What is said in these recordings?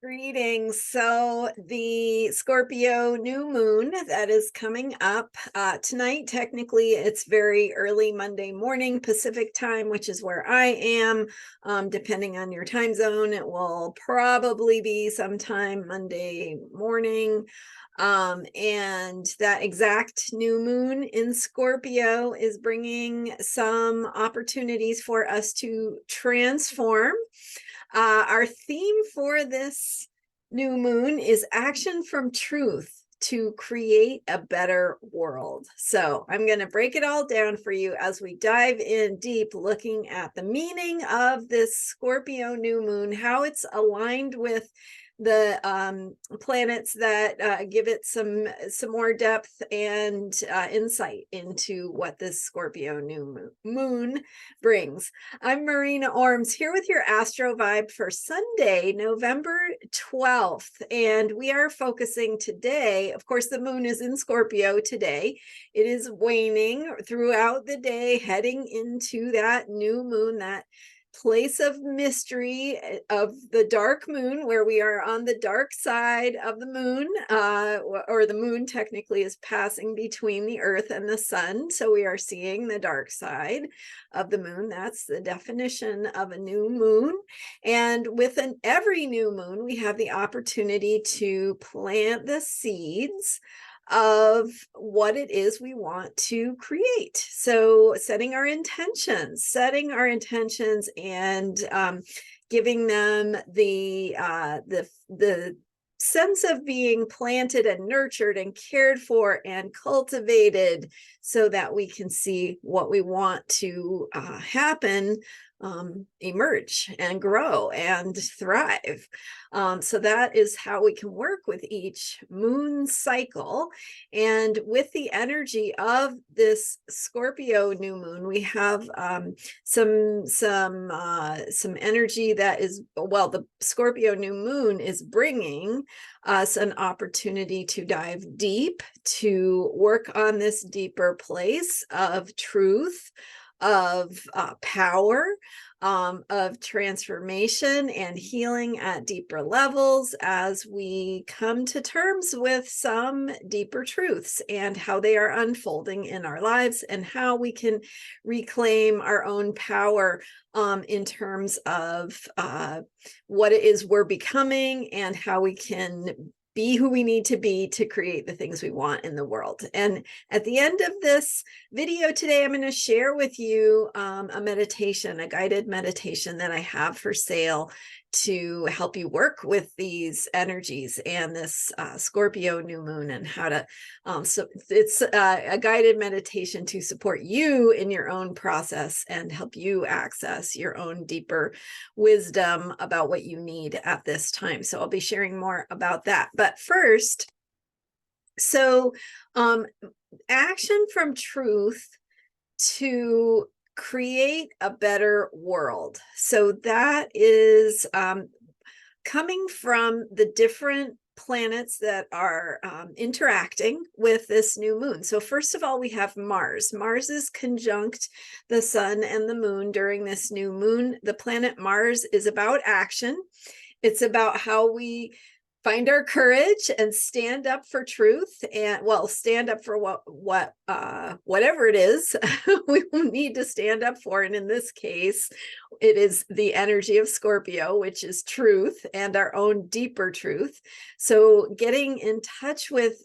Greetings. So the Scorpio new moon that is coming up tonight, technically it's very early Monday morning Pacific time, which is where I am. Depending on your time zone, it will probably be sometime Monday morning. And that exact new moon in Scorpio is bringing some opportunities for us to transform. Our theme for this new moon is action from truth to create a better world. So I'm going to break it all down for you as we dive in deep, looking at the meaning of this Scorpio new moon, how it's aligned with the planets that give it some more depth and insight into what this Scorpio new moon brings. I'm Marina Ormes here with your Astro vibe for Sunday, November 12th. And we are focusing today, of course, the moon is in Scorpio today. It is waning throughout the day, heading into that new moon, that place of mystery of the dark moon, where we are on the dark side of the moon, or the moon technically is passing between the earth and the sun. So we are seeing the dark side of the moon. That's the definition of a new moon. And with every new moon, we have the opportunity to plant the seeds of what it is we want to create. So setting our intentions and giving them the sense of being planted and nurtured and cared for and cultivated, so that we can see what we want to happen, emerge and grow and thrive. So that is how we can work with each moon cycle. And with the energy of this Scorpio new moon, we have some energy that is, well, the Scorpio new moon is bringing us an opportunity to dive deep, to work on this deeper place of truth, of power, of transformation and healing at deeper levels, as we come to terms with some deeper truths and how they are unfolding in our lives, and how we can reclaim our own power in terms of what it is we're becoming, and how we can be who we need to be to create the things we want in the world. And at the end of this video today, I'm going to share with you a meditation, a guided meditation that I have for sale to help you work with these energies and this Scorpio new moon, and how to, so it's a guided meditation to support you in your own process and help you access your own deeper wisdom about what you need at this time. So I'll be sharing more about that. But first, so action from truth to create a better world. So that is coming from the different planets that are interacting with this new moon. So first of all, we have Mars. Mars is conjunct the sun and the moon during this new moon. The planet Mars is about action. It's about how we find our courage and stand up for truth, and, well, stand up for whatever it is we need to stand up for. And in this case, it is the energy of Scorpio, which is truth and our own deeper truth. So getting in touch with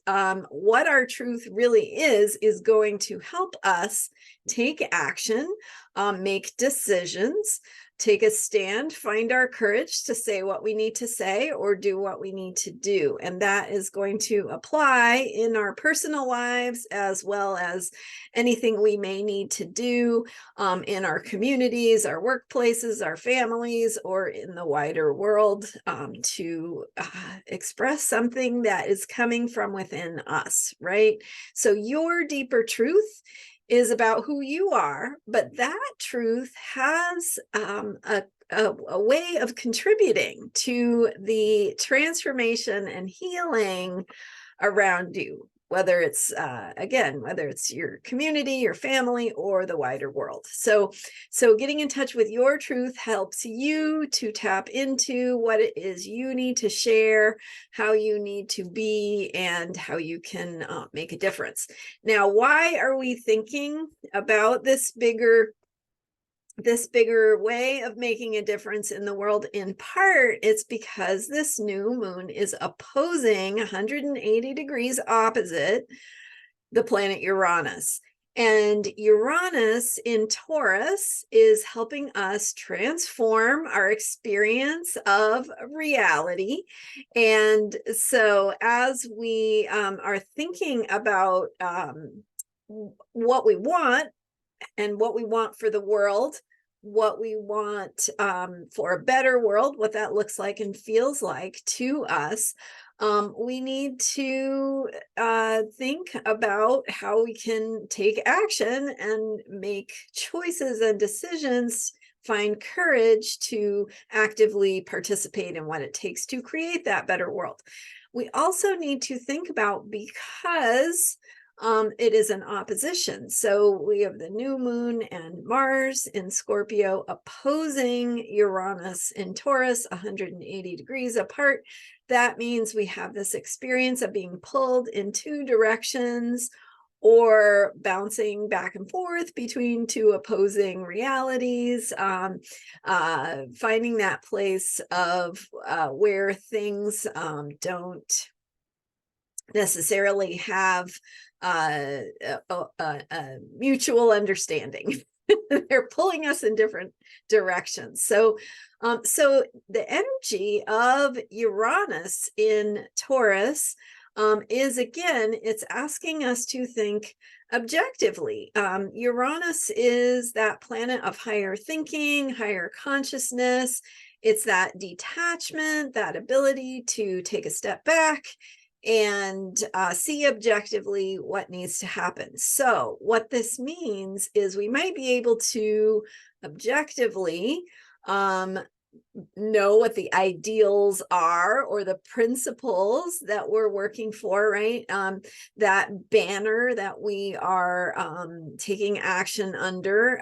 what our truth really is going to help us take action, make decisions, take a stand, find our courage to say what we need to say or do what we need to do. And that is going to apply in our personal lives, as well as anything we may need to do in our communities, our workplaces, our families, or in the wider world, to express something that is coming from within us, right? So your deeper truth is about who you are, but that truth has a way of contributing to the transformation and healing around you. whether it's again, whether it's your community, your family, or the wider world. So getting in touch with your truth helps you to tap into what it is you need to share, how you need to be, and how you can make a difference. Now, why are we thinking about this bigger way of making a difference in the world? In part, it's because this new moon is opposing 180 degrees opposite the planet Uranus. And Uranus in Taurus is helping us transform our experience of reality. And so as we are thinking about what we want and what we want for the world, what we want for a better world, what that looks like and feels like to us, we need to think about how we can take action and make choices and decisions, find courage to actively participate in what it takes to create that better world. We also need to think about, because it is an opposition. So we have the new moon and Mars in Scorpio opposing Uranus in Taurus, 180 degrees apart. That means we have this experience of being pulled in two directions, or bouncing back and forth between two opposing realities, finding that place of where things don't necessarily have a mutual understanding. They're pulling us in different directions. So the energy of Uranus in Taurus is, again, it's asking us to think objectively. Uranus is that planet of higher thinking, higher consciousness. It's that detachment, that ability to take a step back and see objectively what needs to happen. So what this means is we might be able to objectively know what the ideals are, or the principles that we're working for, right? That banner that we are taking action under,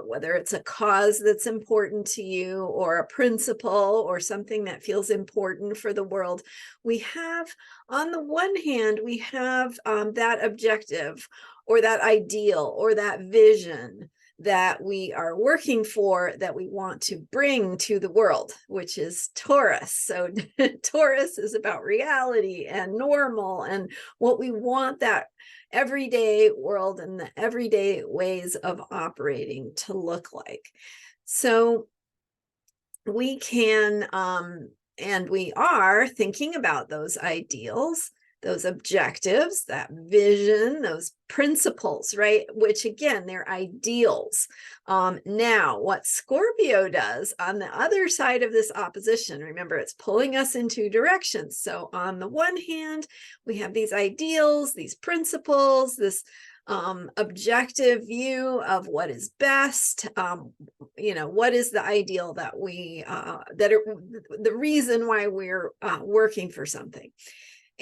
whether it's a cause that's important to you, or a principle, or something that feels important for the world. We have, on the one hand, we have that objective, or that ideal, or that vision that we are working for, that we want to bring to the world, which is Taurus. So Taurus is about reality and normal and what we want that everyday world and the everyday ways of operating to look like. So we can and we are thinking about those ideals, those objectives, that vision, those principles, right? Which, again, they're ideals. Now, what Scorpio does on the other side of this opposition, remember, it's pulling us in two directions. So on the one hand, we have these ideals, these principles, this objective view of what is best. What is the ideal that we, the reason why we're working for something.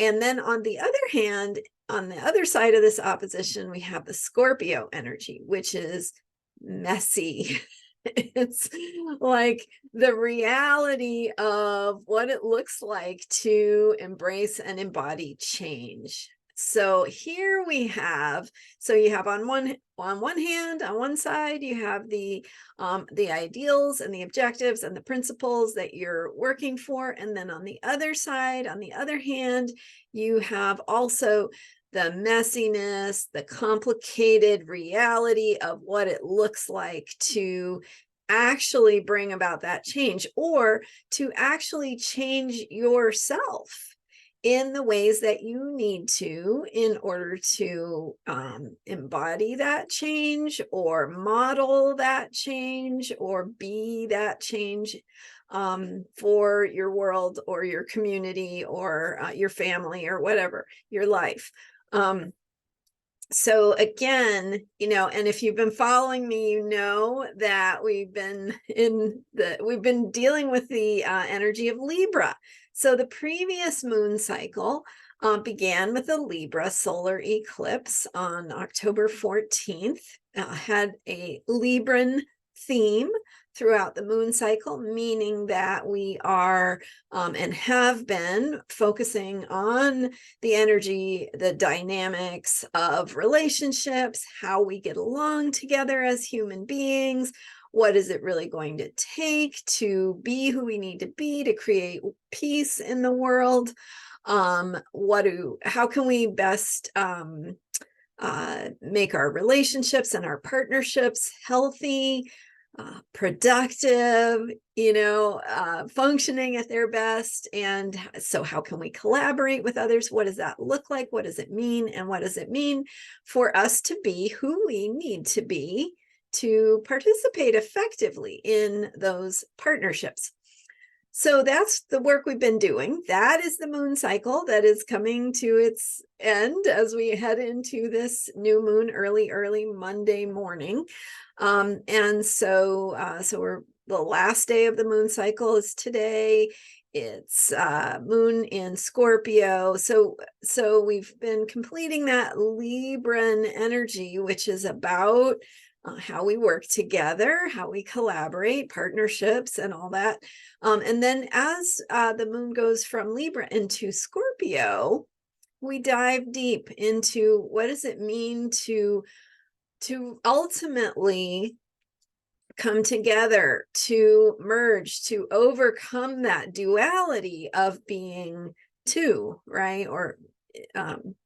And then on the other hand, on the other side of this opposition, we have the Scorpio energy, which is messy. It's like the reality of what it looks like to embrace and embody change. So here we have, so you have on one hand, on one side, you have the ideals and the objectives and the principles that you're working for. And then on the other side, on the other hand, you have also the messiness, the complicated reality of what it looks like to actually bring about that change, or to actually change yourself in the ways that you need to in order to embody that change, or model that change, or be that change for your world, or your community, or your family, or whatever, your life. So again, and if you've been following me, you know that we've been dealing with the energy of Libra. So the previous moon cycle began with a Libra solar eclipse on October 14th, had a Libran theme throughout the moon cycle, meaning that we are and have been focusing on the energy, the dynamics of relationships, how we get along together as human beings. What is it really going to take to be who we need to be to create peace in the world? How can we best make our relationships and our partnerships healthy, productive, functioning at their best? And so how can we collaborate with others? What does that look like? What does it mean? And what does it mean for us to be who we need to be to participate effectively in those partnerships? So that's the work we've been doing. That is the moon cycle that is coming to its end as we head into this new moon early Monday morning. And so we're the last day of the moon cycle is today. It's moon in Scorpio. So we've been completing that Libran energy, which is about how we work together, how we collaborate, partnerships, and all that. And then as the moon goes from Libra into Scorpio, we dive deep into what does it mean to ultimately come together, to merge, to overcome that duality of being two, right? Or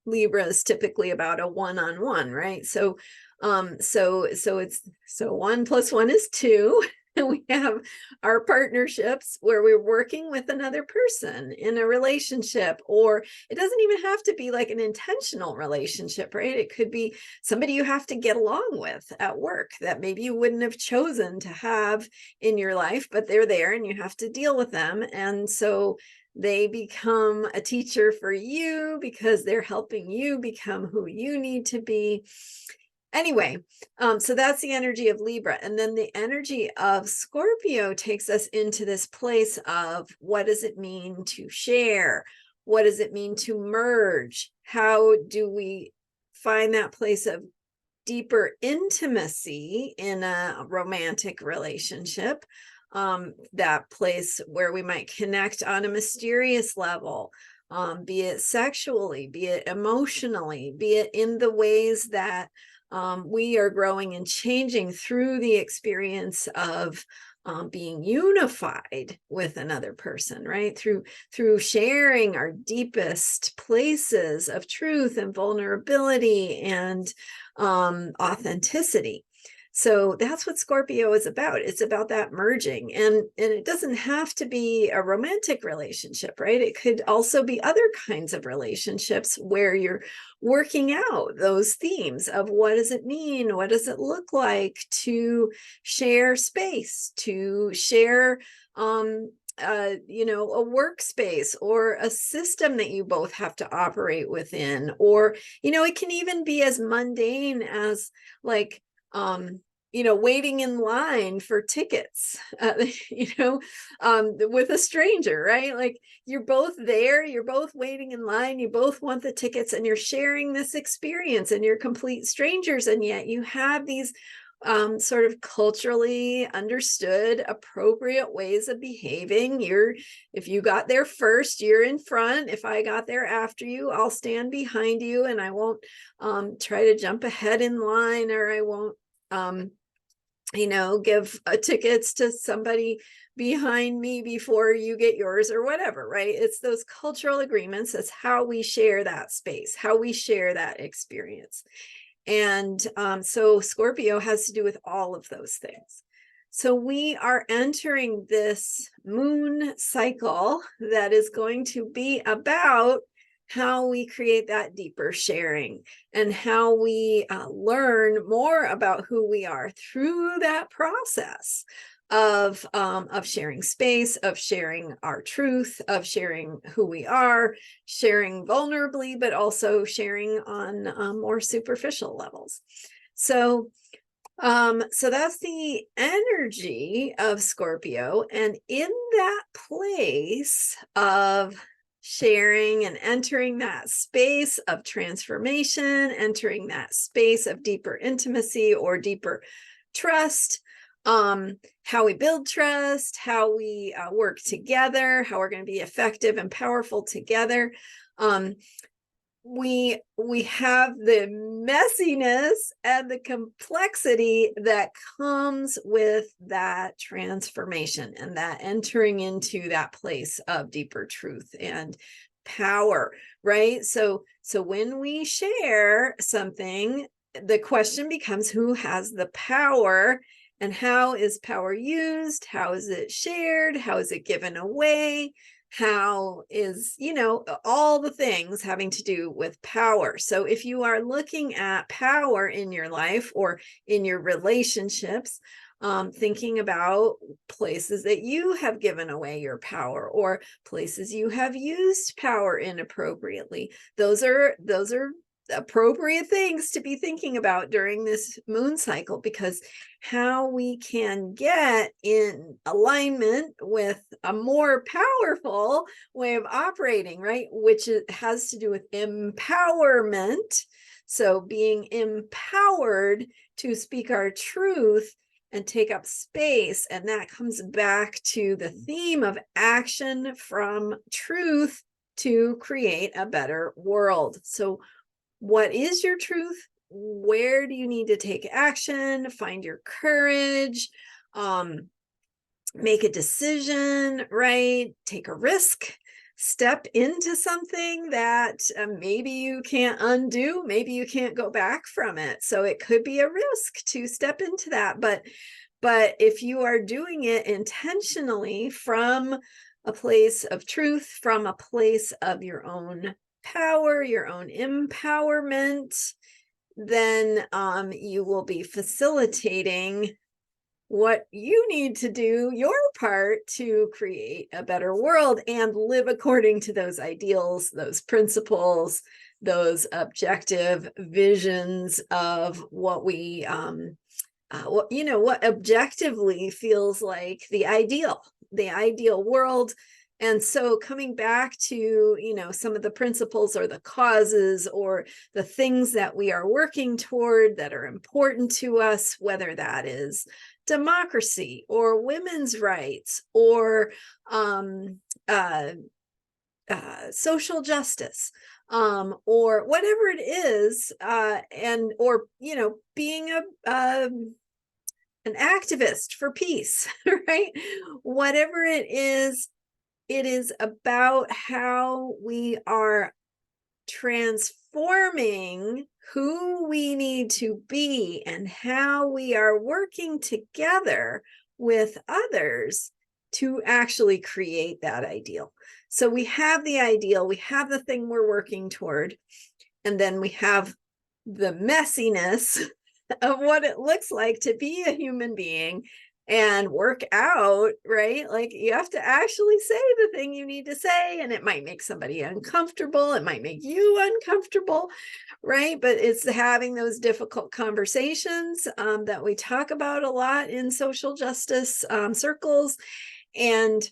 Libra is typically about a one-on-one, right? So it's 1 + 1 is 2. And we have our partnerships where we're working with another person in a relationship, or it doesn't even have to be like an intentional relationship, right? It could be somebody you have to get along with at work that maybe you wouldn't have chosen to have in your life, but they're there and you have to deal with them. And so they become a teacher for you because they're helping you become who you need to be. Anyway, so that's the energy of Libra. And then the energy of Scorpio takes us into this place of what does it mean to share? What does it mean to merge? How do we find that place of deeper intimacy in a romantic relationship? That place where we might connect on a mysterious level, be it sexually, be it emotionally, be it in the ways that we are growing and changing through the experience of being unified with another person, right? Through sharing our deepest places of truth and vulnerability and authenticity. So that's what Scorpio is about. It's about that merging. And it doesn't have to be a romantic relationship, right? It could also be other kinds of relationships where you're working out those themes of what does it mean? What does it look like to share space, to share a workspace or a system that you both have to operate within. Or, it can even be as mundane as like, waiting in line for tickets, with a stranger, right? Like you're both there, you're both waiting in line, you both want the tickets, and you're sharing this experience, and you're complete strangers, and yet you have these sort of culturally understood appropriate ways of behaving. If you got there first, you're in front. If I got there after you, I'll stand behind you, and I won't try to jump ahead in line, or I won't give tickets to somebody behind me before you get yours, or whatever, right? It's those cultural agreements. That's how we share that space, how we share that experience. And so Scorpio has to do with all of those things. So we are entering this moon cycle that is going to be about how we create that deeper sharing and how we learn more about who we are through that process of sharing space, of sharing our truth, of sharing who we are, sharing vulnerably, but also sharing on more superficial levels. So that's the energy of Scorpio. And in that place of sharing and entering that space of transformation, entering that space of deeper intimacy or deeper trust, how we build trust, how we work together, how we're going to be effective and powerful together. We have the messiness and the complexity that comes with that transformation and that entering into that place of deeper truth and power, right? So when we share something, the question becomes, who has the power, and how is power used? How is it shared? How is it given away? How is, all the things having to do with power. So if you are looking at power in your life or in your relationships, thinking about places that you have given away your power or places you have used power inappropriately, those are appropriate things to be thinking about during this moon cycle, because how we can get in alignment with a more powerful way of operating, right? Which has to do with empowerment. So being empowered to speak our truth and take up space. And that comes back to the theme of action from truth to create a better world. So what is your truth? Where do you need to take action? Find your courage, make a decision, right? Take a risk, step into something that maybe you can't undo, maybe you can't go back from it. So it could be a risk to step into that. But if you are doing it intentionally from a place of truth, from a place of your own power, your own empowerment, then you will be facilitating what you need to do, your part to create a better world and live according to those ideals, those principles, those objective visions of what we what objectively feels like the ideal world. And so coming back to, some of the principles or the causes or the things that we are working toward that are important to us, whether that is democracy or women's rights or social justice, or whatever it is, or being an activist for peace, right? Whatever it is about how we are transforming who we need to be and how we are working together with others to actually create that ideal. So we have the ideal, we have the thing we're working toward, and then we have the messiness of what it looks like to be a human being and work out, right? Like you have to actually say the thing you need to say, and it might make somebody uncomfortable. It might make you uncomfortable, right? But it's having those difficult conversations that we talk about a lot in social justice circles. And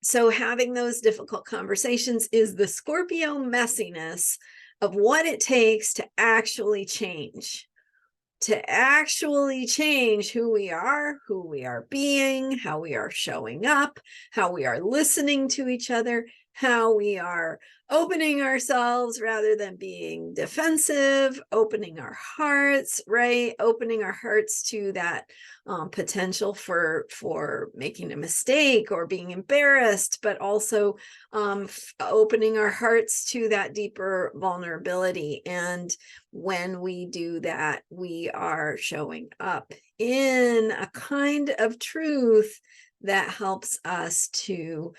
so having those difficult conversations is the Scorpio messiness of what it takes to actually change who we are being, how we are showing up, how we are listening to each other, how we are opening ourselves rather than being defensive, opening our hearts, right? Opening our hearts to that potential for making a mistake or being embarrassed, but also opening our hearts to that deeper vulnerability. And when we do that, we are showing up in a kind of truth that helps us to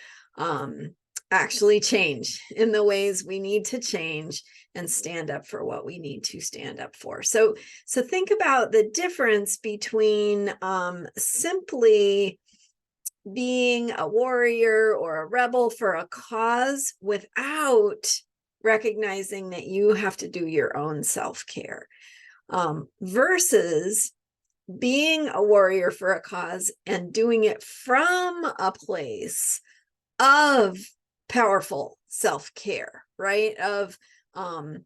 actually change in the ways we need to change and stand up for what we need to stand up for. So think about the difference between simply being a warrior or a rebel for a cause without recognizing that you have to do your own self-care, versus being a warrior for a cause and doing it from a place of powerful self-care, right? Of the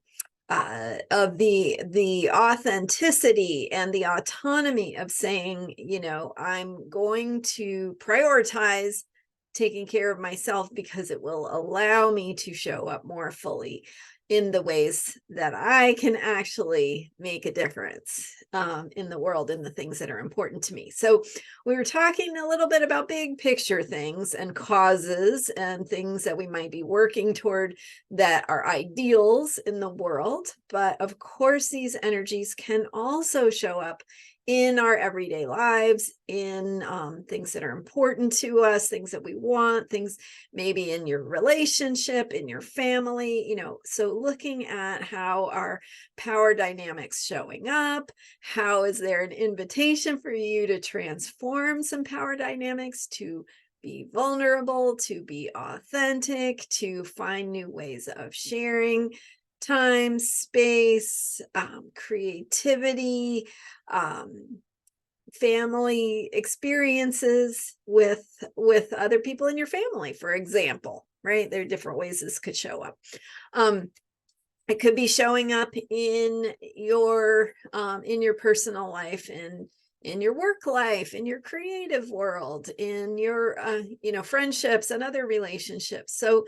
authenticity and the autonomy of saying, you know, I'm going to prioritize taking care of myself because it will allow me to show up more fully in the ways that I can actually make a difference in the world, in the things that are important to me. So we were talking a little bit about big picture things and causes and things that we might be working toward that are ideals in the world. But of course, these energies can also show up in our everyday lives, in things that are important to us, things that we want, things maybe in your relationship, in your family, you know. So looking at how our power dynamics showing up, how is there an invitation for you to transform some power dynamics, to be vulnerable, to be authentic, to find new ways of sharing time, space, creativity, family experiences with other people in your family, for example, right? There are different ways this could show up. It could be showing up in your personal life, in your work life, in your creative world, in your friendships and other relationships. So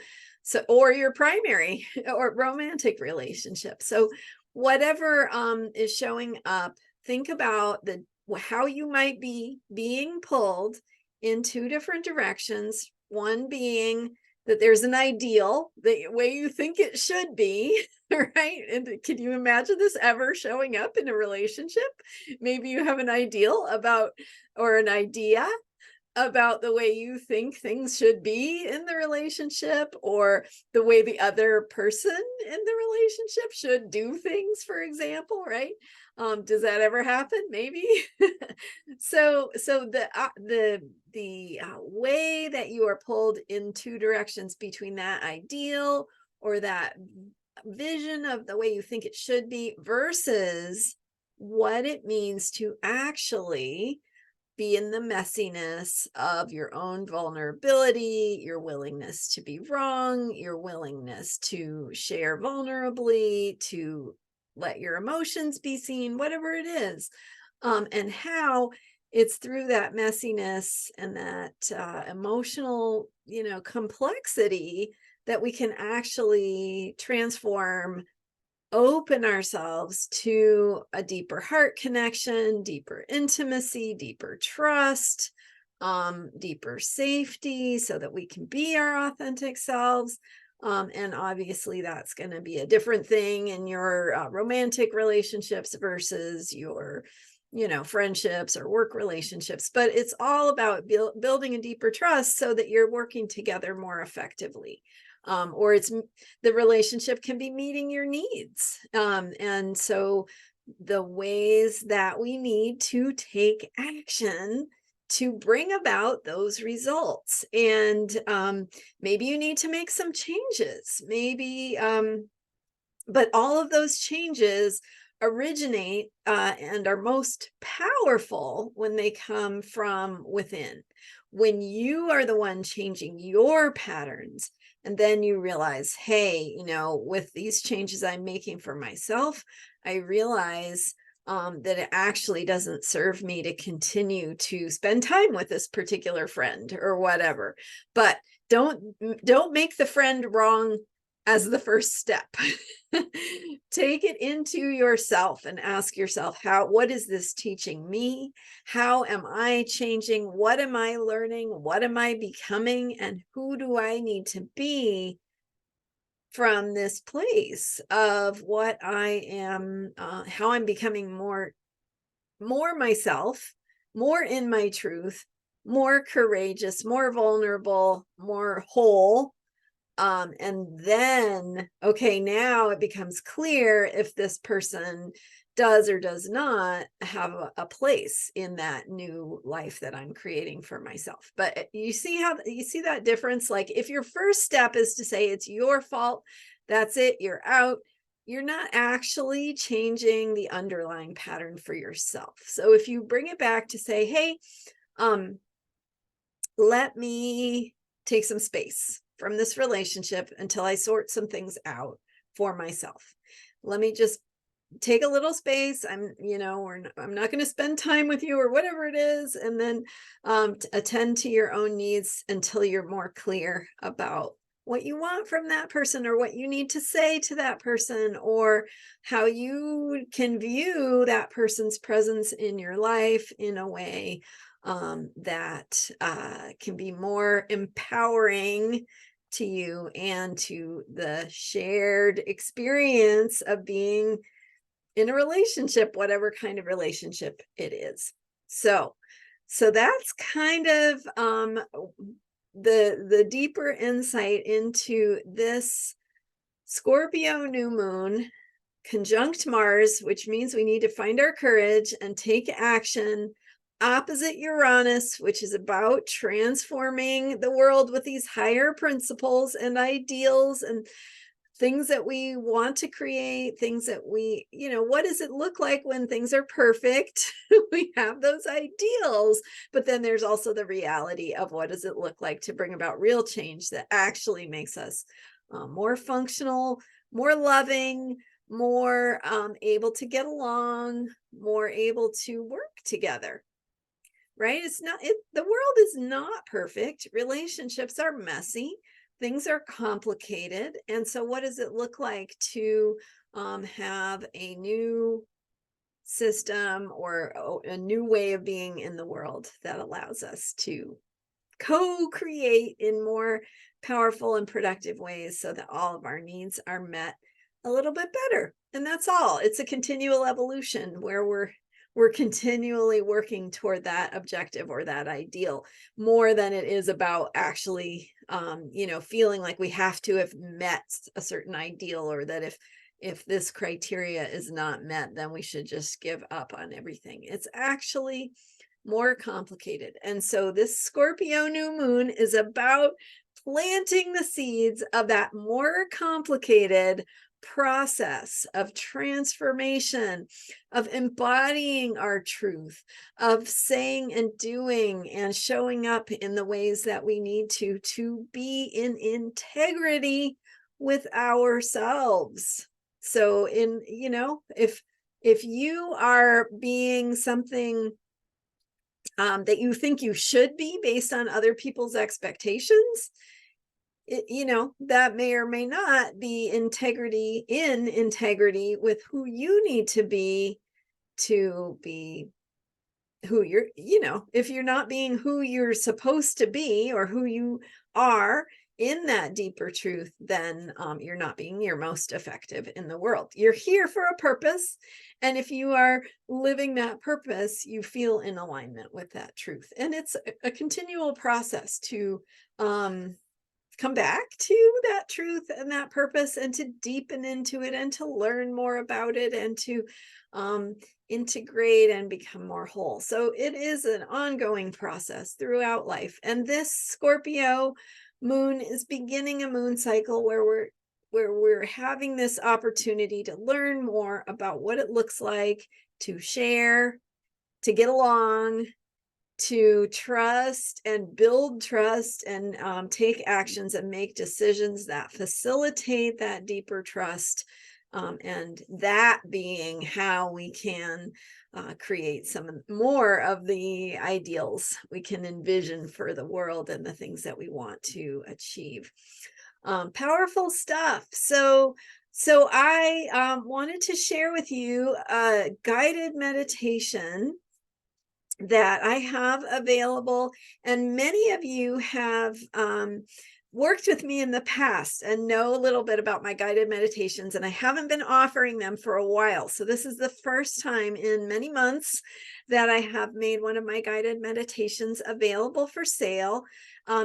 or your primary or romantic relationship. So whatever is showing up, think about how you might be being pulled in two different directions. One being that there's an ideal, the way you think it should be, right? And can you imagine this ever showing up in a relationship? Maybe you have an ideal about, or an idea about the way you think things should be in the relationship, or the way the other person in the relationship should do things, for example, right? Does that ever happen? Maybe. So the way that you are pulled in two directions between that ideal or that vision of the way you think it should be versus what it means to actually be in the messiness of your own vulnerability, your willingness to be wrong, your willingness to share vulnerably, to let your emotions be seen, whatever it is, and how it's through that messiness and that emotional, complexity that we can actually transform, open ourselves to a deeper heart connection, deeper intimacy, deeper trust, deeper safety, so that we can be our authentic selves. And obviously that's going to be a different thing in your romantic relationships versus your friendships or work relationships, but it's all about building a deeper trust so that you're working together more effectively. Or it's the relationship can be meeting your needs. And so the ways that we need to take action to bring about those results. And maybe you need to make some changes, maybe, but all of those changes originate and are most powerful when they come from within. When you are the one changing your patterns, and then you realize, hey, with these changes I'm making for myself, I realize that it actually doesn't serve me to continue to spend time with this particular friend or whatever. But don't make the friend wrong as the first step. Take it into yourself and ask yourself, what is this teaching me? How am I changing? What am I learning? What am I becoming? And who do I need to be from this place of what I am, how I'm becoming more myself, more in my truth, more courageous, more vulnerable, more whole. And then, okay, now it becomes clear if this person does or does not have a place in that new life that I'm creating for myself. But you see that difference? Like if your first step is to say it's your fault, that's it, you're out, you're not actually changing the underlying pattern for yourself. So if you bring it back to say, hey, let me take some space from this relationship until I sort some things out for myself. Let me just take a little space. I'm not going to spend time with you or whatever it is. And then attend to your own needs until you're more clear about what you want from that person, or what you need to say to that person, or how you can view that person's presence in your life in a way that can be more empowering to you and to the shared experience of being in a relationship, whatever kind of relationship it is. So that's kind of the deeper insight into this Scorpio new moon conjunct Mars, which means we need to find our courage and take action, opposite Uranus, which is about transforming the world with these higher principles and ideals and things that we want to create, things that we, what does it look like when things are perfect? We have those ideals, but then there's also the reality of what does it look like to bring about real change that actually makes us more functional, more loving, more able to get along, more able to work together. Right? The world is not perfect. Relationships are messy. Things are complicated. And so what does it look like to have a new system or a new way of being in the world that allows us to co-create in more powerful and productive ways so that all of our needs are met a little bit better? And that's all. It's a continual evolution where we're continually working toward that objective or that ideal, more than it is about actually, feeling like we have to have met a certain ideal, or that if this criteria is not met, then we should just give up on everything. It's actually more complicated. And so this Scorpio new moon is about planting the seeds of that more complicated process of transformation, of embodying our truth, of saying and doing and showing up in the ways that we need to be in integrity with ourselves. So if you are being something that you think you should be based on other people's expectations, that may or may not be integrity with who you need to be who you're, if you're not being who you're supposed to be or who you are in that deeper truth, then you're not being your most effective in the world. You're here for a purpose. And if you are living that purpose, you feel in alignment with that truth. And it's a continual process to come back to that truth and that purpose, and to deepen into it, and to learn more about it, and to integrate and become more whole. So it is an ongoing process throughout life. And this Scorpio moon is beginning a moon cycle where we're having this opportunity to learn more about what it looks like to share, to get along, to trust and build trust, and take actions and make decisions that facilitate that deeper trust, and that being how we can create some more of the ideals we can envision for the world and the things that we want to achieve. Powerful stuff. So I wanted to share with you a guided meditation that I have available, and many of you have worked with me in the past and know a little bit about my guided meditations, and I haven't been offering them for a while. So this is the first time in many months that I have made one of my guided meditations available for sale.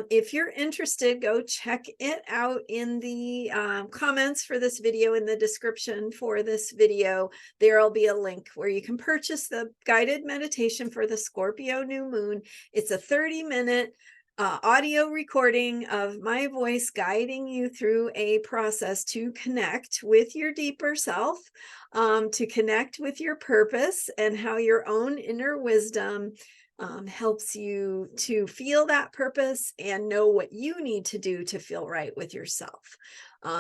If you're interested, go check it out in the comments for this video, in the description for this video. There'll be a link where you can purchase the guided meditation for the Scorpio new moon. It's a 30-minute audio recording of my voice guiding you through a process to connect with your deeper self, to connect with your purpose, and how your own inner wisdom helps you to feel that purpose and know what you need to do to feel right with yourself.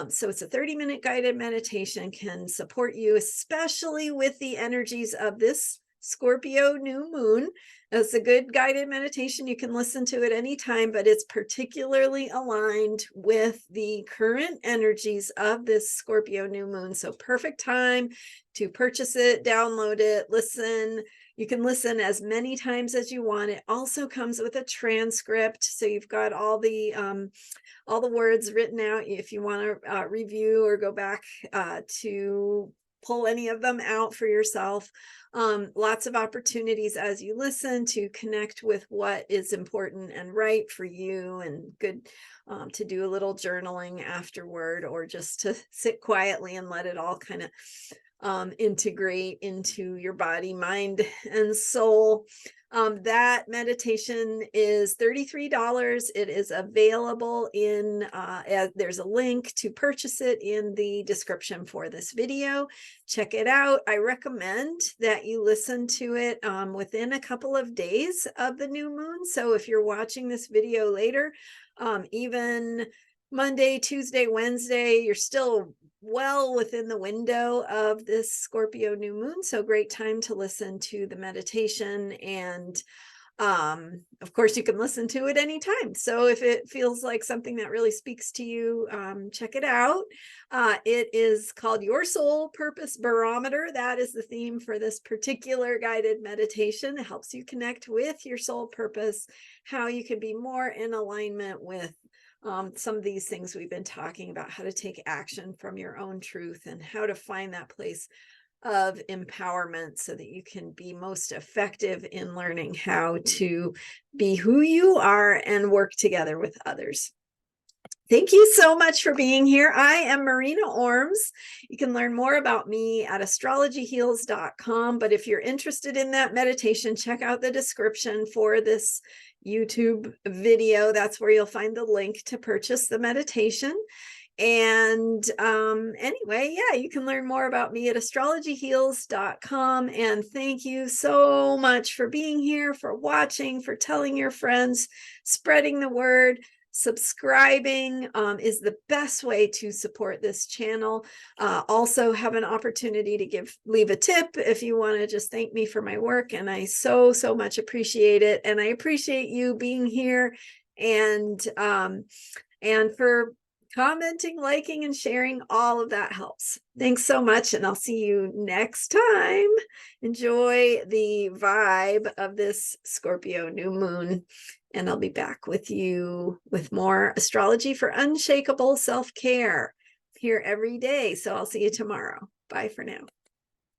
So it's a 30-minute guided meditation, can support you, especially with the energies of this Scorpio new moon. It's a good guided meditation. You can listen to it anytime, but it's particularly aligned with the current energies of this Scorpio new moon. So perfect time to purchase it, download it, listen. You can listen as many times as you want. It also comes with a transcript, so you've got all the words written out if you want to review or go back to pull any of them out for yourself. Lots of opportunities as you listen to connect with what is important and right for you, and good to do a little journaling afterward, or just to sit quietly and let it all kind of integrate into your body, mind, and soul. That meditation is $33. It is available in, there's a link to purchase it in the description for this video. Check it out. I recommend that you listen to it within a couple of days of the new moon. So if you're watching this video later, even Monday, Tuesday, Wednesday, you're still well within the window of this Scorpio new moon. So great time to listen to the meditation. And of course, you can listen to it anytime. So if it feels like something that really speaks to you, check it out. It is called Your Soul Purpose Barometer. That is the theme for this particular guided meditation. It helps you connect with your soul purpose, how you can be more in alignment with some of these things we've been talking about, how to take action from your own truth and how to find that place of empowerment so that you can be most effective in learning how to be who you are and work together with others. Thank you so much for being here. I am Marina Ormes. You can learn more about me at astrologyheals.com. But if you're interested in that meditation, check out the description for this YouTube video. That's where you'll find the link to purchase the meditation. And anyway, yeah, you can learn more about me at astrologyheals.com. And thank you so much for being here, for watching, for telling your friends, spreading the word. Subscribing is the best way to support this channel. Also have an opportunity to leave a tip if you want to just thank me for my work, and I so much appreciate it. And I appreciate you being here, and for commenting, liking, and sharing. All of that helps. Thanks so much, and I'll see you next time. Enjoy the vibe of this Scorpio new moon, and I'll be back with you with more astrology for unshakable self-care here every day. So I'll see you tomorrow. Bye for now.